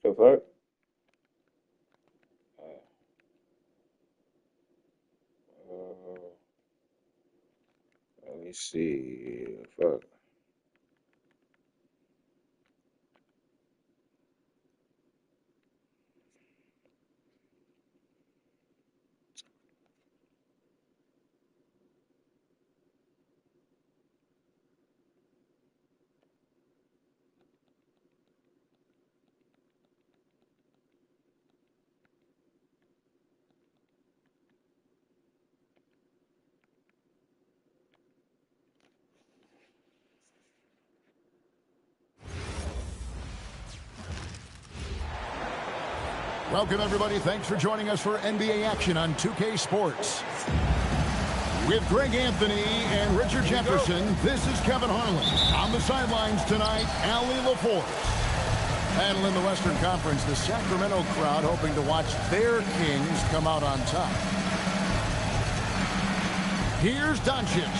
The fuck? Uh, Let me see. Fuck. Welcome, everybody. Thanks for joining us for NBA action on 2K Sports. With Greg Anthony and Richard Jefferson, this is Kevin Harlan. On the sidelines tonight, Allie LaForce. And in the Western Conference, the Sacramento crowd hoping to watch their Kings come out on top. Here's Dončić.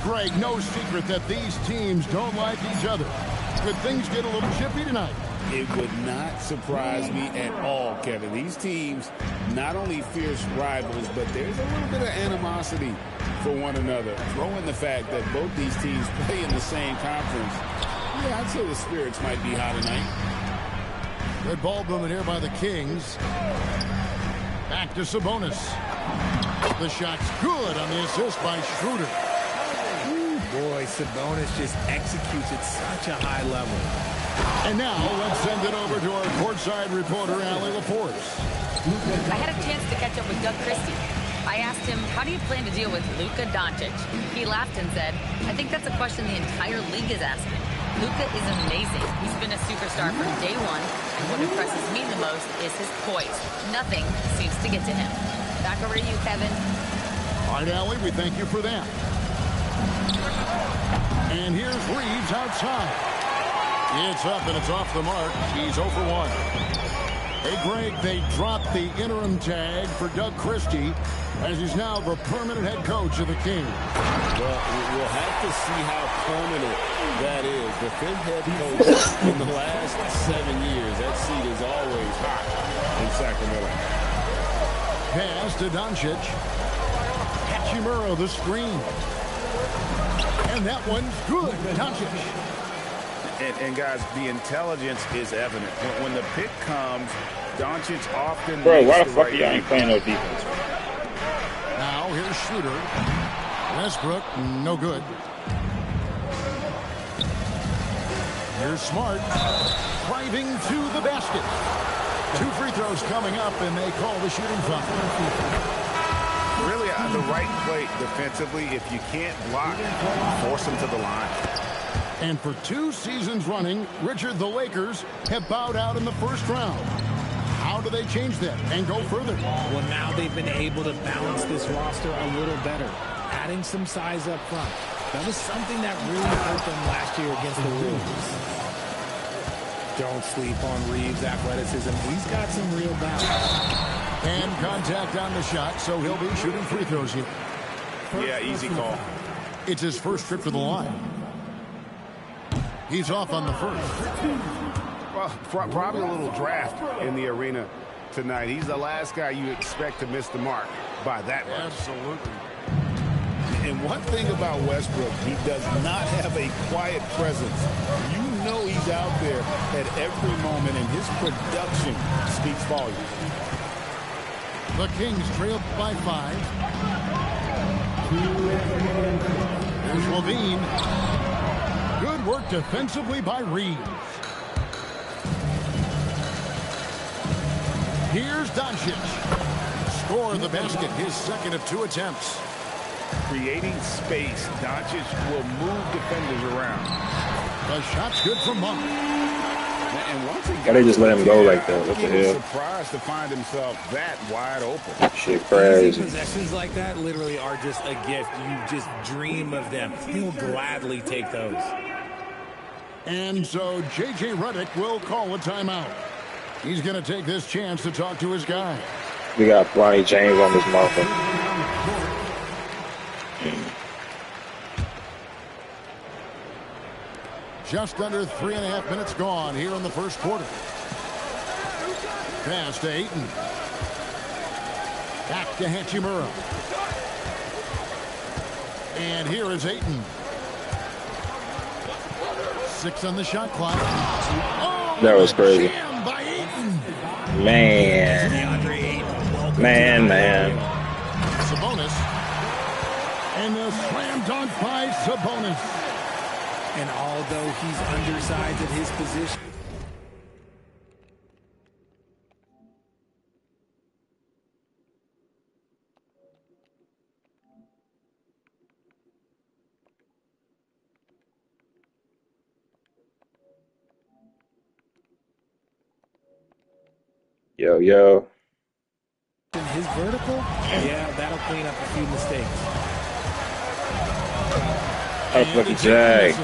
Greg, no secret that these teams don't like each other. Could things get a little chippy tonight? It would not surprise me at all, Kevin. These teams, not only fierce rivals, but there's a little bit of animosity for one another. Throw in the fact that both these teams play in the same conference. Yeah, I'd say the spirits might be high tonight. Good ball movement here by the Kings. Back to Sabonis. The shot's good on the assist by Schroeder. Boy, Sabonis just executes at such a high level. And now let's send it over to our courtside reporter, Allie LaForce. I had a chance to catch up with Doug Christie. I asked him, how do you plan to deal with Luka Dončić? He laughed and said, I think that's a question the entire league is asking. Luka is amazing. He's been a superstar from day one, and what impresses me the most is his poise. Nothing seems to get to him. Back over to you, Kevin. All right, Allie, we thank you for that. And here's Reeves outside. It's up and it's off the mark. He's 0 for 1. Hey, Greg, they dropped the interim tag for Doug Christie as he's now the permanent head coach of the Kings. Well, we'll have to see how permanent that is. The fifth head coach in the last 7 years. That seat is always hot in Sacramento. Pass to Dončić. Hachimura, the screen. And that one's good. Dončić. And guys, the intelligence is evident. When the pick comes, Dončić often... Bro, why the fuck y'all ain't playing no defense? Now, here's Schroeder. Westbrook, no good. Here's Smart. Driving to the basket. 2 free throws coming up, and they call the shooting foul. Really, the right play defensively. If you can't block, force them to the line. And for 2 seasons running, Richard, the Lakers have bowed out in the first round. How do they change that and go further? Well, now they've been able to balance this roster a little better, adding some size up front. That was something that really hurt them last year against the Wolves. Don't sleep on Reeves' athleticism. He's got some real balance. And contact on the shot, so he'll be shooting free throws here. Yeah, easy call. It's his first trip to the line. He's off on the first. Well, probably a little draft in the arena tonight. He's the last guy you expect to miss the mark by that much. Absolutely. And one thing about Westbrook, he does not have a quiet presence. You know he's out there at every moment, and his production speaks volumes. The Kings trail by 5. Here's Levine. Good work defensively by Reeves. Here's Dončić. Score the basket, his second of 2 attempts. Creating space, Dončić will move defenders around. The shot's good from Monk. And once Why they just let him go like that? What the he was hell? surprised to find himself that wide open. Shit Easy crazy. possessions like that literally are just a gift. You just dream of them. He'll gladly take those. And so J.J. Redick will call a timeout. He's going to take this chance to talk to his guy. We got Bronny James on this motherfucker. Just under 3.5 minutes gone here in the first quarter. Pass to Ayton. Back to Hachimura. And here is Ayton. 6 on the shot clock. Oh, That was crazy. jam by Ayton. Man. Man. Sabonis. And the slam dunk by Sabonis. And although he's undersized at his position, Yo. in his vertical, yeah, that'll clean up a few mistakes. How the fuck is Jag?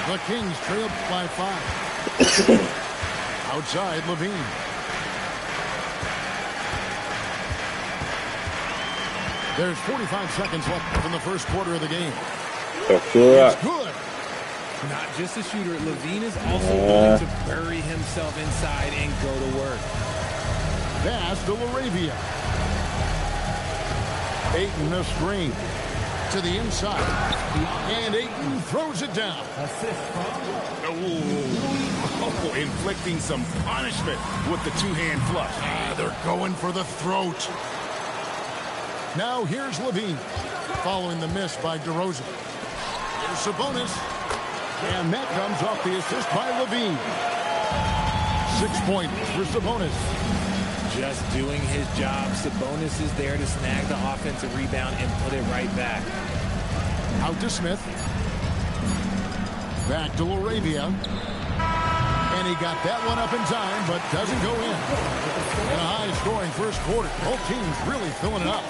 The Kings trailed by 5. Outside, Levine. There's 45 seconds left in the first quarter of the game. The It's fuck? good. Not just a shooter, Levine is also willing to bury himself inside and go to work. Pass to LaRavia. Ayton a screen to the inside. And Ayton throws it down. Oh, inflicting some punishment with the two-hand flush. They're going for the throat. Now here's Levine. Following the miss by DeRozan. Here's Sabonis. And that comes off the assist by Levine. 6 points for Sabonis. Just doing his job. Sabonis is there to snag the offensive rebound and put it right back. Out to Smith. Back to LaRavia. And he got that one up in time, but doesn't go in. In a high-scoring first quarter. Both teams really filling it up.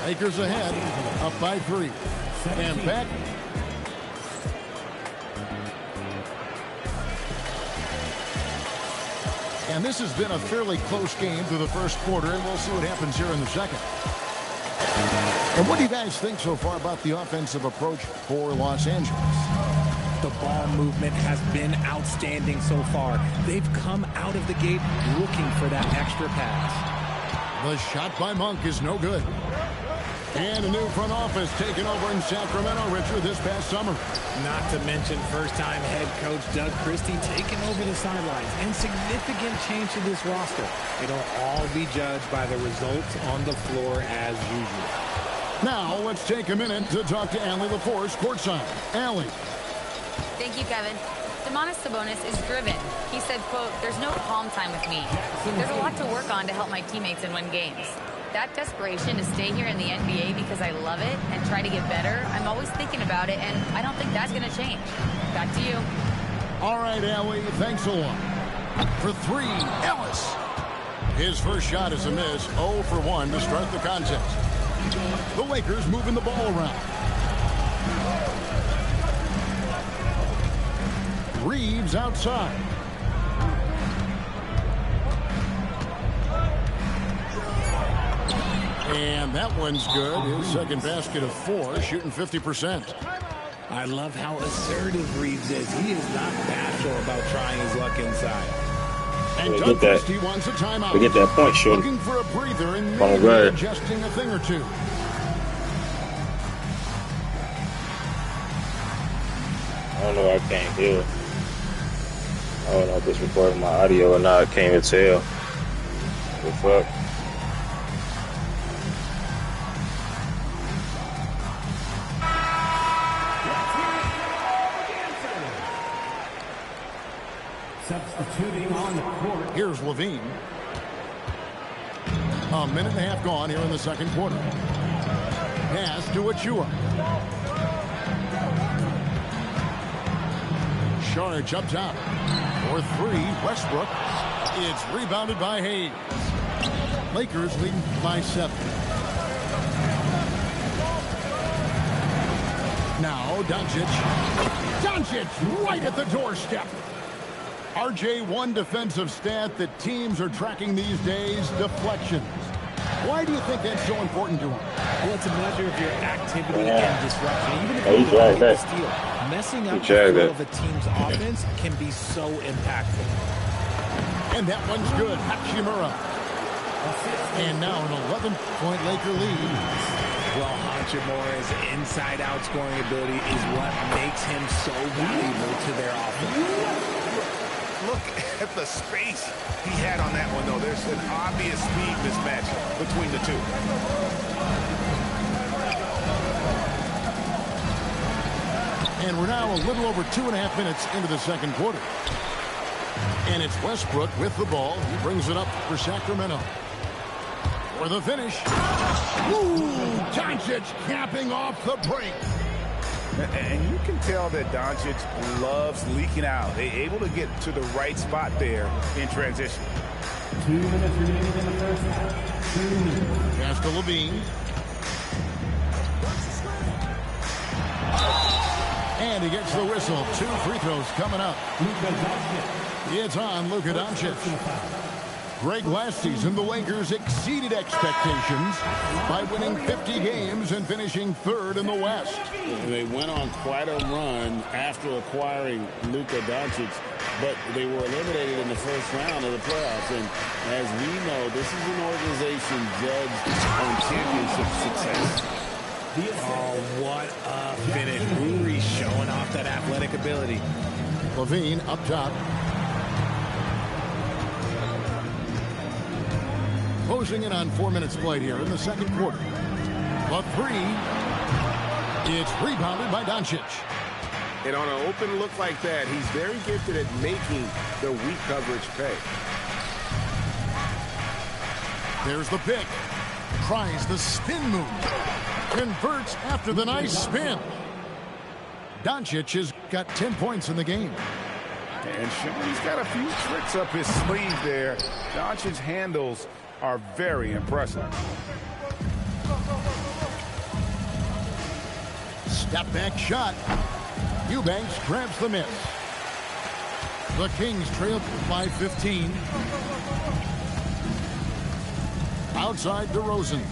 Lakers ahead, up by 3. And back. And this has been a fairly close game through the first quarter, and we'll see what happens here in the second. And what do you guys think so far about the offensive approach for Los Angeles? The ball movement has been outstanding so far. They've come out of the gate looking for that extra pass. The shot by Monk is no good. And a new front office taken over in Sacramento, Richard, this past summer. Not to mention first-time head coach Doug Christie taking over the sidelines, and significant change to this roster. It'll all be judged by the results on the floor as usual. Now let's take a minute to talk to Allie LaForce courtside. Allie. Thank you, Kevin. Domantas Sabonis is driven. He said, quote, "There's no calm time with me. There's a lot to work on to help my teammates and win games. That desperation to stay here in the NBA because I love it and try to get better, I'm always thinking about it, and I don't think that's going to change." Back to you. All right, Allie, thanks a lot. For 3, Ellis. His first shot is a miss, 0 for 1 to start the contest. The Lakers moving the ball around. Reeves outside. And that one's good. His second basket of 4, shooting 50%. I love how assertive Reeves is. He is not bashful about trying his luck inside. And We Doug get that. Christie wants a timeout. We get that point, shooting. Looking for a breather and Oh, maybe good. adjusting a thing or two. I don't know. I can't hear. I don't know if it's recording my audio or not. I can't even tell. What the fuck? Substituting on the court. Here's Levine. A minute and a half gone here in the second quarter. Pass to Achua. Charge up top. For 3, Westbrook. It's rebounded by Hayes. Lakers leading by 7. Now Dončić. Dončić right at the doorstep. RJ, one defensive stat that teams are tracking these days, deflections. Why do you think that's so important to him? Well, it's a measure of your activity and disruption. Even if Oh, you he's don't right get the there. steal, messing up the dragged flow it. of a team's offense can be so impactful. And that one's good. Hachimura. And now an 11-point Laker lead. Well, Hachimura's inside-out scoring ability is what makes him so valuable to their offense. Look at the space he had on that one, though. There's an obvious speed mismatch between the two. And we're now a little over 2.5 minutes into the second quarter. And it's Westbrook with the ball. He brings it up for Sacramento. For the finish. Ooh, Dončić capping off the break. And you can tell that Dončić loves leaking out. They're able to get to the right spot there in transition. 2 minutes remaining in the first half. 2 minutes. Pass to Levine. And he gets the whistle. 2 free throws coming up. Luka Dončić. It's on Luka Dončić. Great last season, the Lakers exceeded expectations by winning 50 games and finishing 3rd in the West. They went on quite a run after acquiring Luka Dončić, but they were eliminated in the first round of the playoffs. And as we know, this is an organization judged on championship success. Oh, what a finish. Rury's showing off that athletic ability. Levine up top. Closing in on 4 minutes played here in the second quarter. The three. It's rebounded by Dončić. And on an open look like that, he's very gifted at making the weak coverage pay. There's the pick. Tries the spin move. Converts after the nice spin. Dončić has got 10 points in the game. And he's got a few tricks up his sleeve there. Dončić's handles are very impressive. Step back shot. Eubanks grabs the miss. The Kings trail by 15. Outside DeRozan.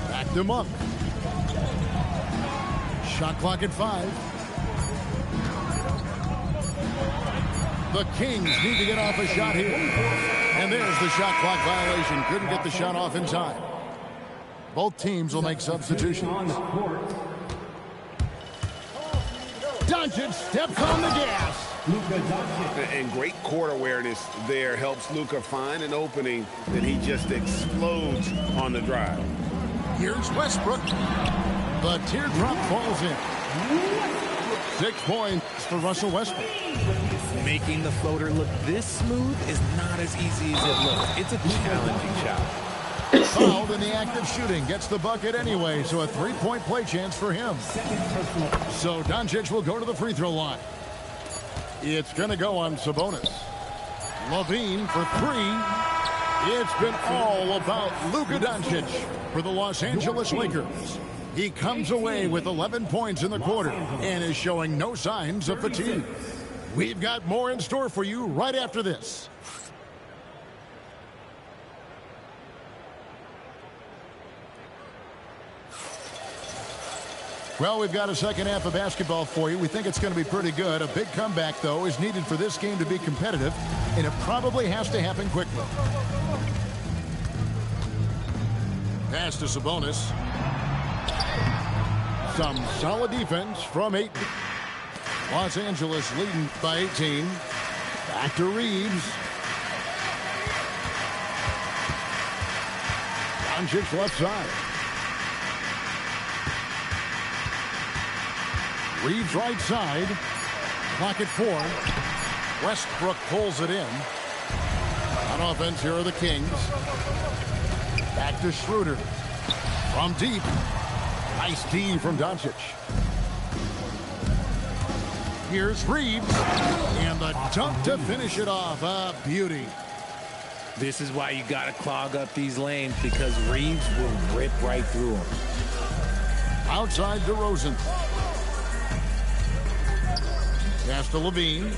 Backed him up. Shot clock at 5. The Kings need to get off a shot here. And there's the shot clock violation. Couldn't get the shot off in time. Both teams will make substitutions. Dončić steps on the gas. And great court awareness there helps Luka find an opening that he just explodes on the drive. Here's Westbrook. The teardrop falls in. 6 points for Russell Westbrook. Making the floater look this smooth is not as easy as it looks. It's a challenging shot. Fouled in the act of shooting. Gets the bucket anyway, so a 3-point play chance for him. So Dončić will go to the free throw line. It's going to go on Sabonis. Levine for 3. It's been all about Luka Dončić for the Los Angeles Lakers. He comes away with 11 points in the quarter and is showing no signs of fatigue. We've got more in store for you right after this. Well, we've got a second half of basketball for you. We think it's going to be pretty good. A big comeback, though, is needed for this game to be competitive, and it probably has to happen quickly. Pass to Sabonis. Some solid defense from 8. Los Angeles leading by 18. Back to Reeves. Dončić left side. Reeves right side. Clock at 4. Westbrook pulls it in. On offense, here are the Kings. Back to Schroeder. From deep. Nice D from Dončić. Here's Reeves. And the dunk to finish it off. A beauty. This is why you got to clog up these lanes, because Reeves will rip right through them. Outside DeRozan. Pass to Levine.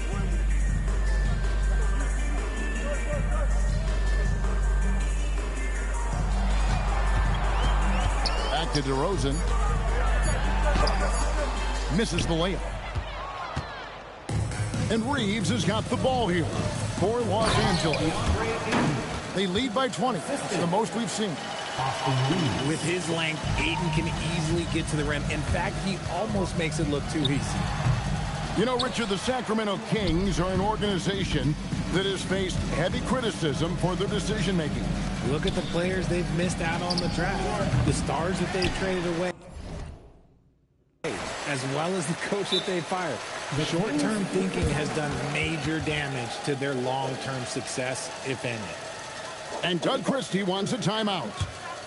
Back to DeRozan. Misses the layup. And Reeves has got the ball here for Los Angeles. They lead by 20. It's the most we've seen. With his length, Ayton can easily get to the rim. In fact, he almost makes it look too easy. You know, Richard, the Sacramento Kings are an organization that has faced heavy criticism for their decision-making. Look at the players they've missed out on the draft. The stars that they've traded away, as well as the coach that they fired. The short-term thinking has done major damage to their long-term success, if any. And Doug Christie wants a timeout.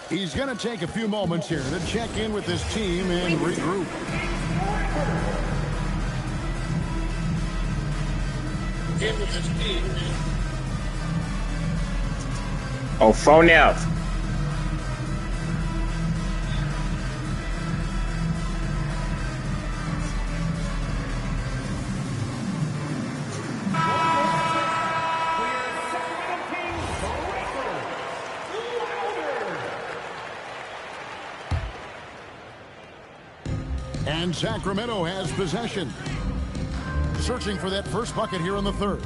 He's going to take a few moments here to check in with his team and regroup. Oh, phone out. And Sacramento has possession. Searching for that first bucket here in the third.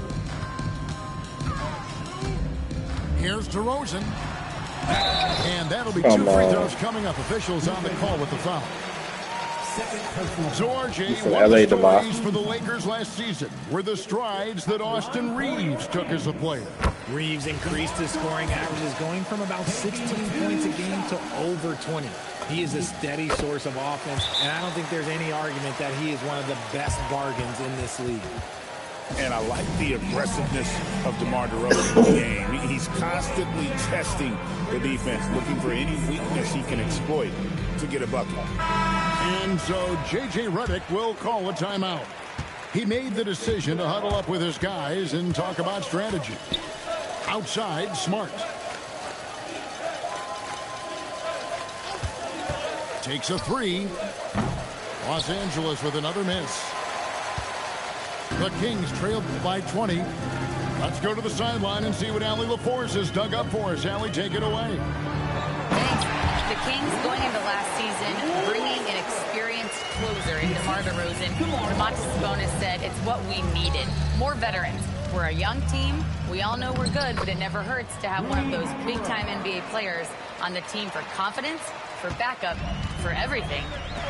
Here's DeRozan. And that'll be two free throws coming up. Officials on the call with the foul. George, one of the stories for the Lakers last season were the strides that Austin Reeves took as a player. Reeves increased his scoring averages, going from about 16 points a game to over 20. He is a steady source of offense, and I don't think there's any argument that he is one of the best bargains in this league. And I like the aggressiveness of DeMar DeRozan in the game. He's constantly testing the defense, looking for any weakness he can exploit to get a bucket. And so J.J. Redick will call a timeout. He made the decision to huddle up with his guys and talk about strategy. Outside, Smart. Takes a three. Los Angeles with another miss. The Kings trailed by 20. Let's go to the sideline and see what Allie LaForce has dug up for us. Allie, take it away. Thanks. The Kings going into last season, bringing an experienced closer in DeMar DeRozan. Domantas Sabonis said it's what we needed. More veterans. We're a young team. We all know we're good, but it never hurts to have one of those big-time NBA players on the team for confidence, for backup, for everything.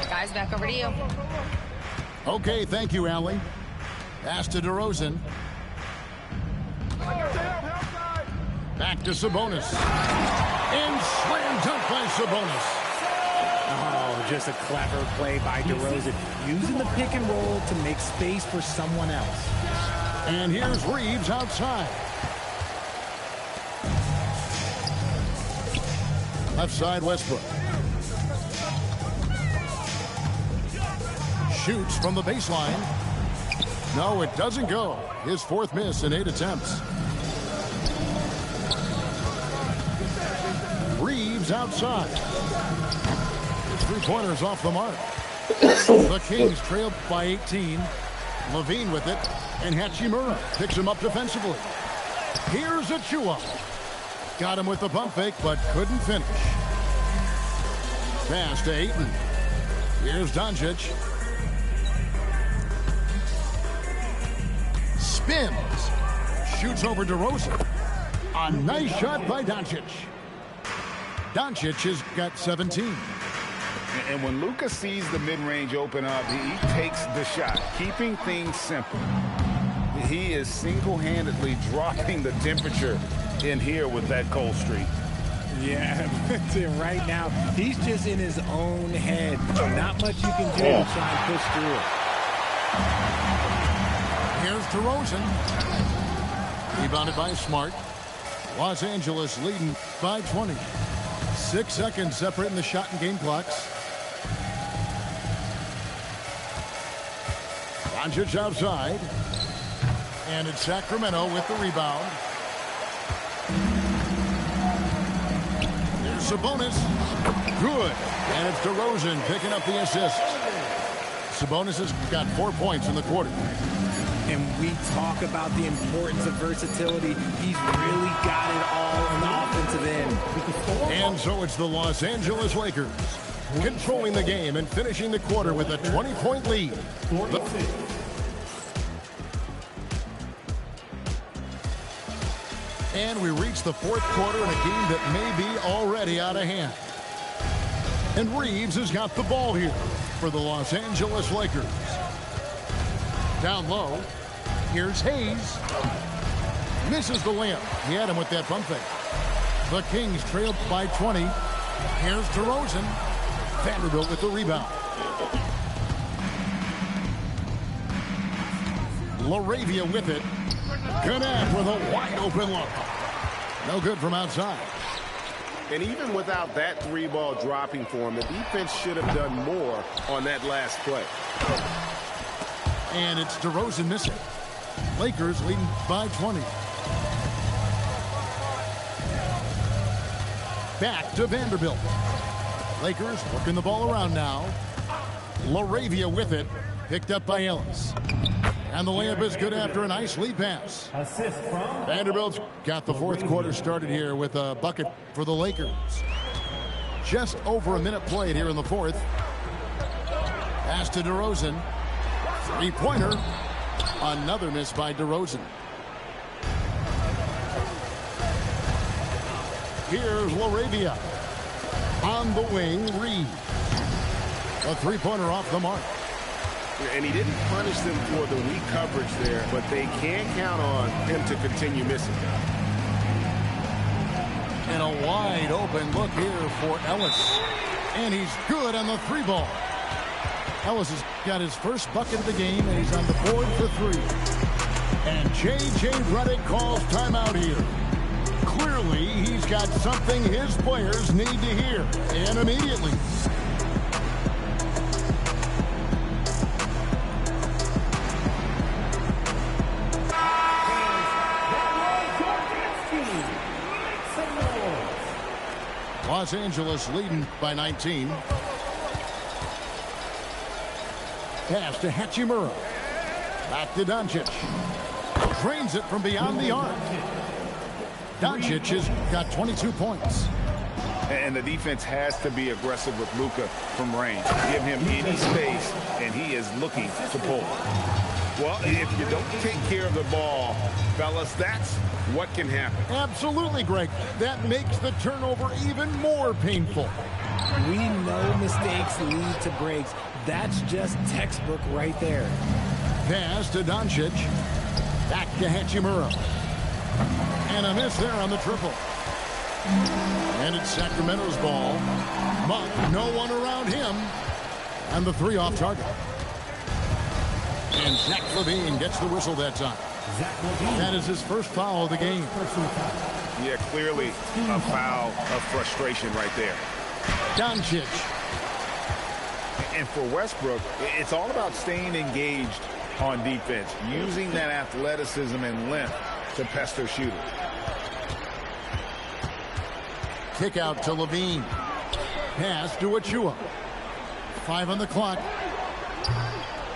Guys, back over to you. Okay, thank you, Allie. Pass to DeRozan. Back to Sabonis. And slam dunk by Sabonis. Oh, just a clever play by DeRozan, using the pick and roll to make space for someone else. And here's Reeves outside. Left side, Westbrook. Shoots from the baseline. No, it doesn't go. His fourth miss in 8 attempts. Reeves outside. His three-pointers off the mark. The Kings trailed by 18. Levine with it. And Hachimura picks him up defensively. Here's Achua. Got him with the pump fake, but couldn't finish. Pass to Ayton. Here's Dončić. Spins. Shoots over DeRozan. A nice shot by Dončić. Dončić has got 17. And when Luka sees the mid-range open up, he takes the shot, keeping things simple. He is single-handedly dropping the temperature in here with that cold streak. Yeah, right now, he's just in his own head. Not much you can do to try and push through it. Here's DeRozan. Rebounded by Smart. Los Angeles leading by 20. 6 seconds separating the shot and game clocks. Dončić outside. And it's Sacramento with the rebound. There's Sabonis. Good. And it's DeRozan picking up the assist. Sabonis has got 4 points in the quarter. And we talk about the importance of versatility. He's really got it all in the offensive end. And so it's the Los Angeles Lakers controlling the game and finishing the quarter with a 20-point lead. And we reach the fourth quarter in a game that may be already out of hand. And Reeves has got the ball here for the Los Angeles Lakers. Down low, here's Hayes. Misses the layup. He had him with that pump fake. The Kings trailed by 20. Here's DeRozan. Vanderbilt with the rebound. LaRavia with it. Connect with a wide open look. No good from outside. And even without that three ball dropping for him, the defense should have done more on that last play. And it's DeRozan missing. Lakers leading by 20. Back to Vanderbilt. Lakers working the ball around now. LaRavia with it. Picked up by Ellis. And the layup is good after a nice lead pass. Assist from Vanderbilt's got the fourth quarter started here with a bucket for the Lakers. Just over a minute played here in the fourth. Pass to DeRozan. Three-pointer. Another miss by DeRozan. Here's LaRavia. On the wing, Reed. A three-pointer off the mark. And he didn't punish them for the weak coverage there, but they can't count on him to continue missing. And a wide open look here for Ellis. And he's good on the three ball. Ellis has got his first bucket of the game, and he's on the board for three. And J.J. Redick calls timeout here. Clearly, he's got something his players need to hear, and immediately. Los Angeles leading by 19. Pass to Hachimura. Back to Dončić. Drains it from beyond the arc. Dončić has got 22 points. And the defense has to be aggressive with Luka from range. Give him any space, and he is looking to pull. Well, if you don't take care of the ball, fellas, that's what can happen. Absolutely, Greg. That makes the turnover even more painful. We know mistakes lead to breaks. That's just textbook right there. Pass to Dončić. Back to Hachimura. And a miss there on the triple. And it's Sacramento's ball. Monk, no one around him. And the three off target. And Zach LaVine gets the whistle that time. That is his first foul of the game. Yeah, clearly a foul of frustration right there. Dončić. And for Westbrook, it's all about staying engaged on defense, using that athleticism and length to pester shooters. Kick out to LaVine. Pass to Achua. 5 on the clock.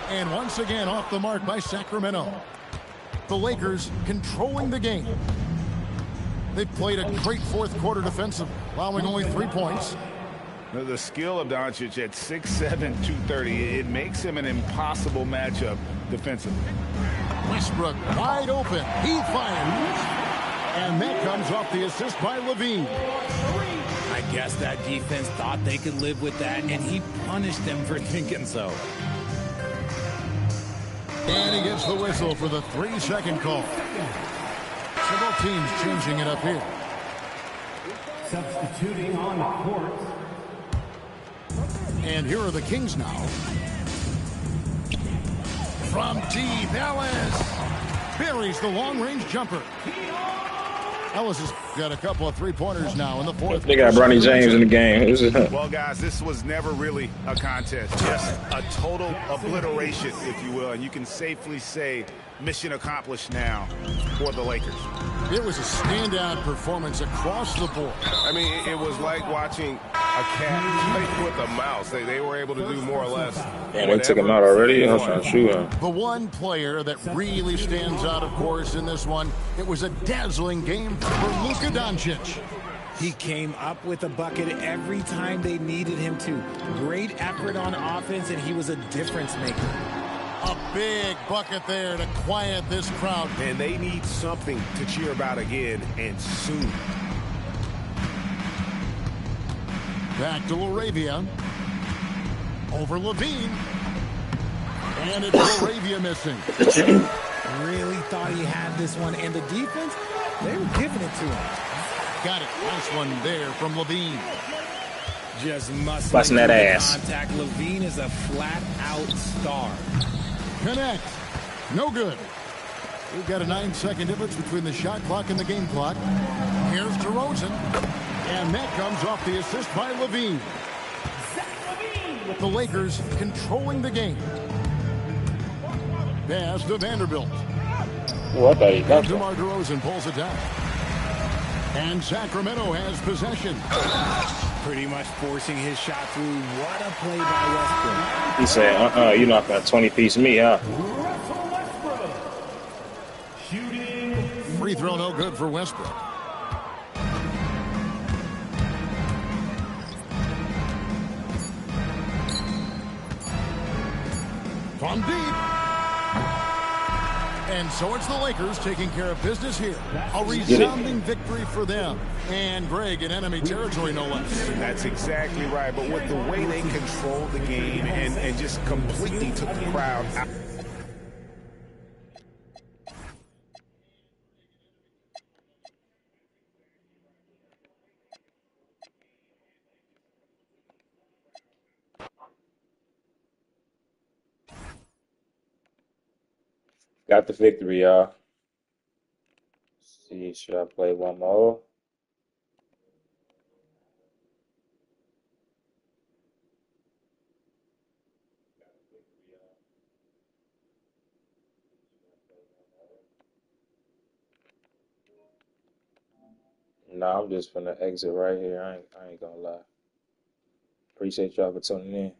And once again off the mark by Sacramento. The Lakers controlling the game. They played a great fourth quarter defensively, allowing only 3 points. The skill of Dončić at 6'7", 230, it makes him an impossible matchup defensively. Westbrook wide open. He fires. And that comes off the assist by LaVine. I guess that defense thought they could live with that, and he punished them for thinking so. And he gets the whistle for the 3-second call. Several teams changing it up here. substituting on the court. And here are the Kings now. From deep, Ellis buries the long-range jumper. Ellis has got a couple of three-pointers now in the fourth. They got Bronny James in the game. Well, guys, this was never really a contest. Just a total obliteration, if you will. And you can safely say mission accomplished now for the Lakers. It was a standout performance across the board. I mean, it was like watching a cat play with a mouse. They were able to do more or less. And they took him out already? I was trying to shoot him. The one player that really stands out, of course, in this one, it was a dazzling game for Luka Dončić. He came up with a bucket every time they needed him to. Great effort on offense, and he was a difference maker. A big bucket there to quiet this crowd. And they need something to cheer about again, and soon. Back to Laravia. Over Levine. And it's Laravia missing. Really thought he had this one. And the defense, they were giving it to him. Got it. Nice one there from Levine. Just muscling Busting that through the ass. contact. Levine is a flat-out star. Connect. No good. We've got a 9-second difference between the shot clock and the game clock. Here's DeRozan. And that comes off the assist by Levine. The Lakers controlling the game. Pass to Vanderbilt. Oh, I thought he dunked him. DeMar DeRozan pulls it down. And Sacramento has possession. Pretty much forcing his shot through. What a play by Westbrook. He said, you're not going to 20-piece me, huh? Free throw no good for Westbrook. From deep. And so it's the Lakers taking care of business here. A resounding victory for them. And Greg in enemy territory, no less. That's exactly right. But with the way they controlled the game and just completely took the crowd out. Got the victory, y'all. See, should I play one more? No, I'm just gonna exit right here. I ain't gonna lie. Appreciate y'all for tuning in.